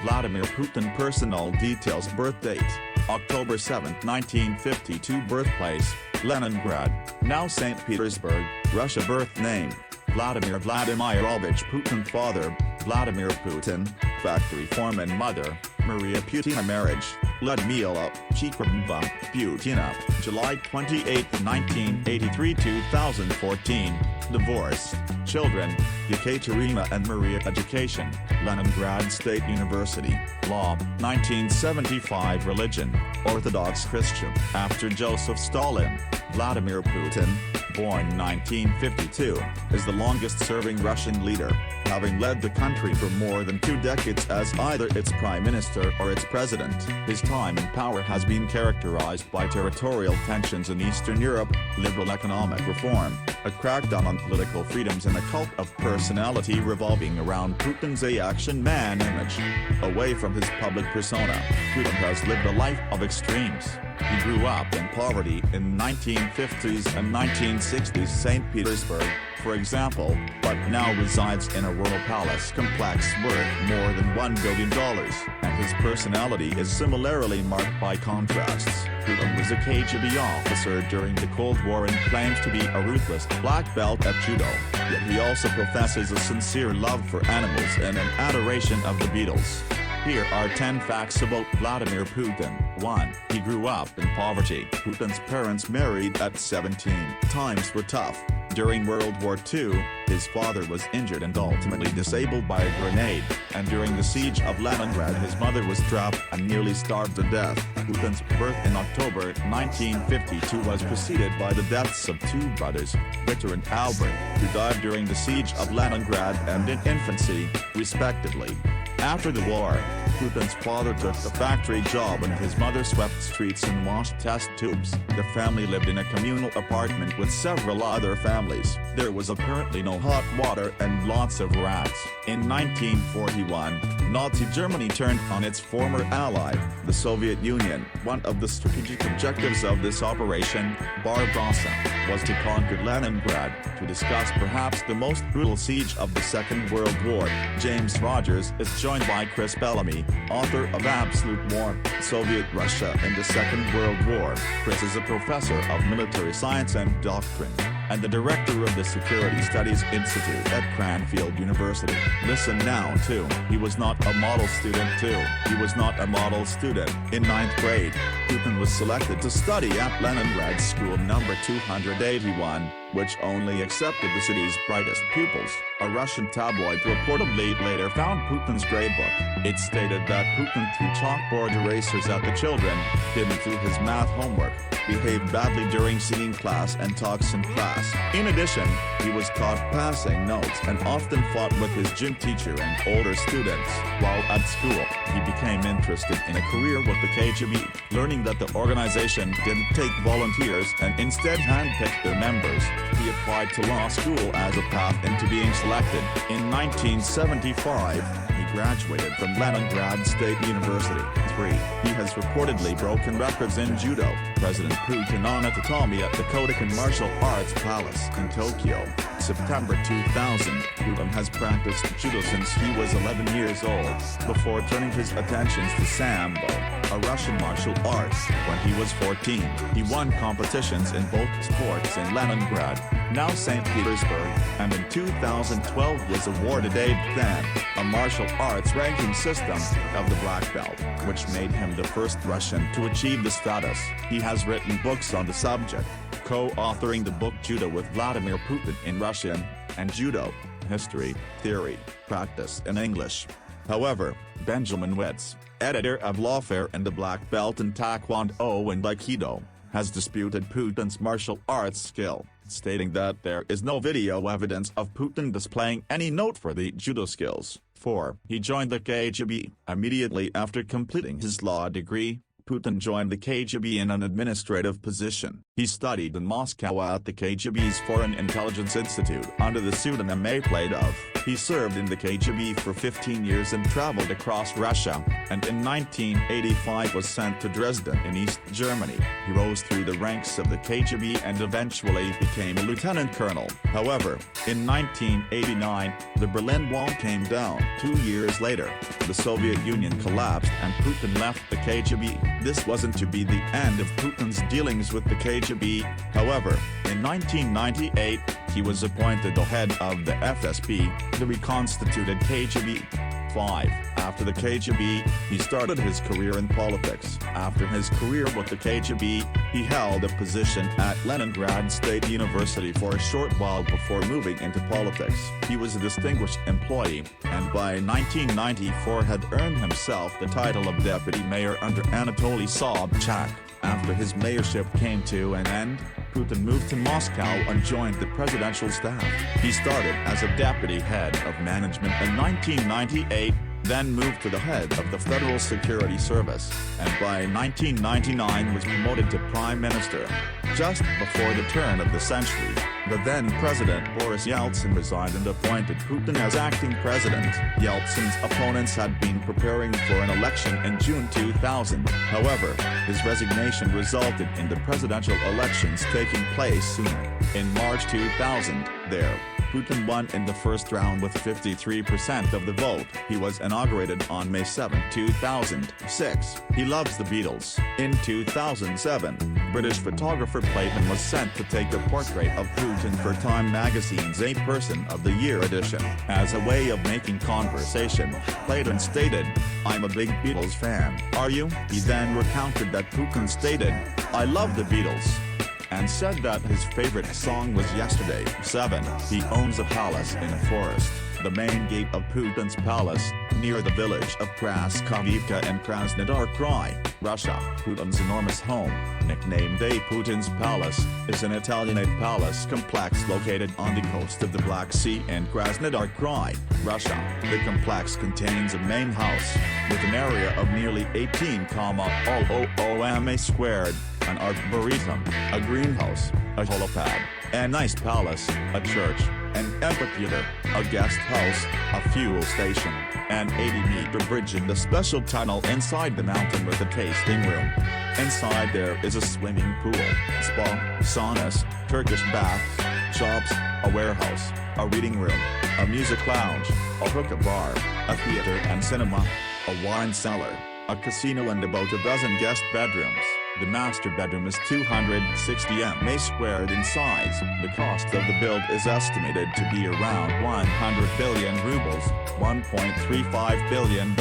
Vladimir Putin. Personal details. Birth date: October 7, 1952. Birthplace: Leningrad, now St. Petersburg, Russia. Birth name: Vladimir Vladimirovich Putin. Father: Vladimir Putin, factory foreman. Mother: Maria Putina. Marriage: Ludmila Chikrovna Putina, July 28, 1983 – 2014. Divorced. Children: Yekaterina and Maria. Education: Leningrad State University. Law: 1975. Religion: Orthodox Christian. After Joseph Stalin, Vladimir Putin, born 1952, is the longest-serving Russian leader, having led the country for more than 2 decades as either its prime minister or its president. His time in power has been characterized by territorial tensions in Eastern Europe, liberal economic reform, a crackdown on political freedoms, and a cult of personality revolving around Putin's action man image. Away from his public persona, Putin has lived a life of extremes. He grew up in poverty in 1950s and 1960s St. Petersburg, for example, but now resides in a royal palace complex worth more than $1 billion, and his personality is similarly marked by contrasts. Putin was a KGB officer during the Cold War and claims to be a ruthless black belt at judo, yet he also professes a sincere love for animals and an adoration of the Beatles. Here are 10 facts about Vladimir Putin. 1. He grew up in poverty. Putin's parents married at 17. Times were tough. During World War II, his father was injured and ultimately disabled by a grenade, and during the siege of Leningrad his mother was trapped and nearly starved to death. Putin's birth in October 1952 was preceded by the deaths of 2 brothers, Victor and Albert, who died during the siege of Leningrad and in infancy, respectively. After the war, Putin's father took a factory job and his mother swept streets and washed test tubes. The family lived in a communal apartment with several other families. There was apparently no hot water and lots of rats. In 1941, Nazi Germany turned on its former ally, the Soviet Union. One of the strategic objectives of this operation, Barbarossa, was to conquer Leningrad. To discuss perhaps the most brutal siege of the Second World War, James Rogers is joined by Chris Bellamy, author of Absolute War, Soviet Russia in the Second World War. Chris is a professor of military science and doctrine, and the director of the Security Studies Institute at Cranfield University. Listen now to He was not a model student too. He was not a model student. In 9th grade, Putin was selected to study at Leningrad School number 281, which only accepted the city's brightest pupils. A Russian tabloid reportedly later found Putin's gradebook. It stated that Putin threw chalkboard erasers at the children, didn't do his math homework, behaved badly during singing class and talks in class. In addition, he was caught passing notes and often fought with his gym teacher and older students. While at school, he became interested in a career with the KGB, learning that the organization didn't take volunteers and instead handpicked their members. He applied to law school as a path into being selected. In 1975, he graduated from Leningrad State University. 3. He has reportedly broken records in judo. President Putin on a tatami at the Kodokan Martial Arts Palace in Tokyo. September 2000, Putin has practiced judo since he was 11 years old, before turning his attentions to Sambo, a Russian martial art, when he was 14. He won competitions in both sports in Leningrad, now St. Petersburg, and in 2012 was awarded a Dan, a martial arts ranking system, of the black belt, which made him the first Russian to achieve the status. He has written books on the subject, co-authoring the book Judo with Vladimir Putin in Russian, and Judo, History, Theory, Practice in English. However, Benjamin Witz, editor of Lawfare and the Black Belt in Taekwondo and Aikido, has disputed Putin's martial arts skill, stating that there is no video evidence of Putin displaying any note for the judo skills. 4. He joined the KGB. Immediately after completing his law degree, Putin joined the KGB in an administrative position. He studied in Moscow at the KGB's Foreign Intelligence Institute under the pseudonym Played of. He served in the KGB for 15 years and traveled across Russia, and in 1985 was sent to Dresden in East Germany. He rose through the ranks of the KGB and eventually became a lieutenant colonel. However, in 1989, the Berlin Wall came down. 2 years later, the Soviet Union collapsed and Putin left the KGB. This wasn't to be the end of Putin's dealings with the KGB. However, in 1998, he was appointed the head of the FSB, the reconstituted KGB. 5. After the KGB, he started his career in politics. After his career with the KGB, he held a position at Leningrad State University for a short while before moving into politics. He was a distinguished employee, and by 1994 had earned himself the title of deputy mayor under Anatoly Sobchak. After his mayorship came to an end, Putin moved to Moscow and joined the presidential staff. He started as a deputy head of management in 1998, then moved to the head of the Federal Security Service, and by 1999 was promoted to prime minister. Just before the turn of the century, the then-president Boris Yeltsin resigned and appointed Putin as acting president. Yeltsin's opponents had been preparing for an election in June 2000. However, his resignation resulted in the presidential elections taking place sooner. In March 2000, Putin won in the first round with 53% of the vote. He was inaugurated on May 7, 2006. He loves the Beatles. In 2007, British photographer Clayton was sent to take a portrait of Putin for Time magazine's A Person of the Year edition. As a way of making conversation, Clayton stated, "I'm a big Beatles fan. Are you?" He then recounted that Putin stated, "I love the Beatles," and said that his favorite song was Yesterday. 7. He owns a palace in a forest, the main gate of Putin's palace, near the village of Kraskovivka in Krasnodar Krai, Russia. Putin's enormous home, nicknamed A Putin's Palace, is an Italianate palace complex located on the coast of the Black Sea in Krasnodar Krai, Russia. The complex contains a main house, with an area of nearly 18,000 squared, an arboretum, a greenhouse, a helipad, an ice palace, a church, an amphitheater, a guest house, a fuel station, an 80-meter bridge and a special tunnel inside the mountain with a tasting room. Inside there is a swimming pool, spa, saunas, Turkish baths, shops, a warehouse, a reading room, a music lounge, a hookah bar, a theater and cinema, a wine cellar, a casino and about a dozen guest bedrooms. The master bedroom is 260 m² squared in size. The cost of the build is estimated to be around 100 billion rubles, $1.35 billion,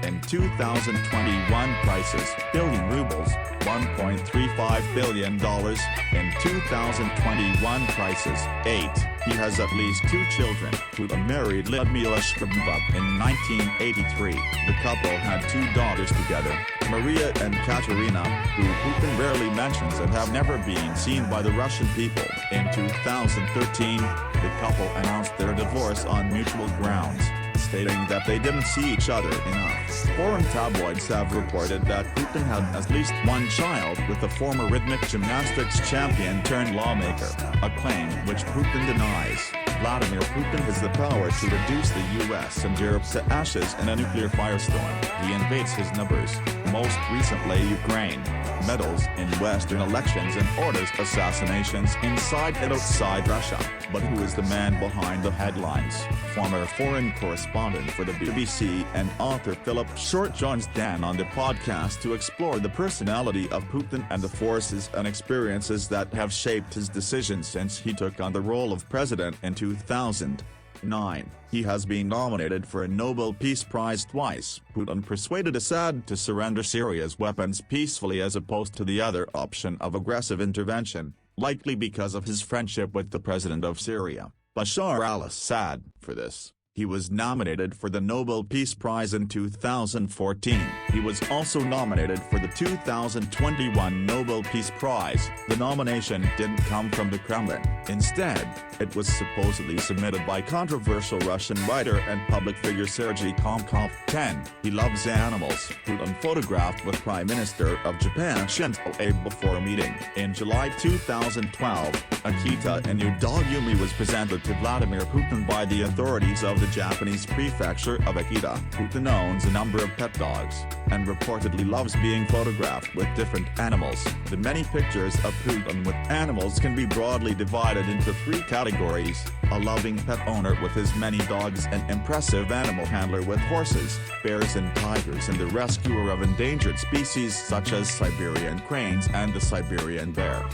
in 2021 prices. Billion rubles, $1.35 billion, in 2021 prices. 8. He has at least 2 children. Putin married Lyudmila Shkrbova in 1983. The couple had 2 daughters together, Maria and Katerina, who Putin rarely mentions and have never been seen by the Russian people. In 2013, the couple announced their divorce on mutual grounds, stating that they didn't see each other enough. Foreign tabloids have reported that Putin had at least 1 child with the former rhythmic gymnastics champion turned lawmaker, a claim which Putin denies. Vladimir Putin has the power to reduce the US and Europe to ashes in a nuclear firestorm. He invades his neighbors, most recently Ukraine, meddles in Western elections and orders assassinations inside and outside Russia. But who is the man behind the headlines? Former foreign correspondent for the BBC and author Philip Short joins Dan on the podcast to explore the personality of Putin and the forces and experiences that have shaped his decisions since he took on the role of president in 2009. He has been nominated for a Nobel Peace Prize twice. Putin persuaded Assad to surrender Syria's weapons peacefully as opposed to the other option of aggressive intervention, likely because of his friendship with the president of Syria, Bashar al-Assad. For this, He was nominated for the Nobel Peace Prize in 2014. He was also nominated for the 2021 Nobel Peace Prize. The nomination didn't come from the Kremlin. Instead, it was supposedly submitted by controversial Russian writer and public figure Sergei Komkov. 10. He loves animals. Putin photographed with Prime Minister of Japan Shinzo Abe before a meeting. In July 2012, Akita, a new dog Yumi, was presented to Vladimir Putin by the authorities of the Japanese prefecture of Akita. Putin owns a number of pet dogs, and reportedly loves being photographed with different animals. The many pictures of Putin with animals can be broadly divided into three categories: a loving pet owner with his many dogs, an impressive animal handler with horses, bears and tigers, and the rescuer of endangered species such as Siberian cranes and the Siberian bear.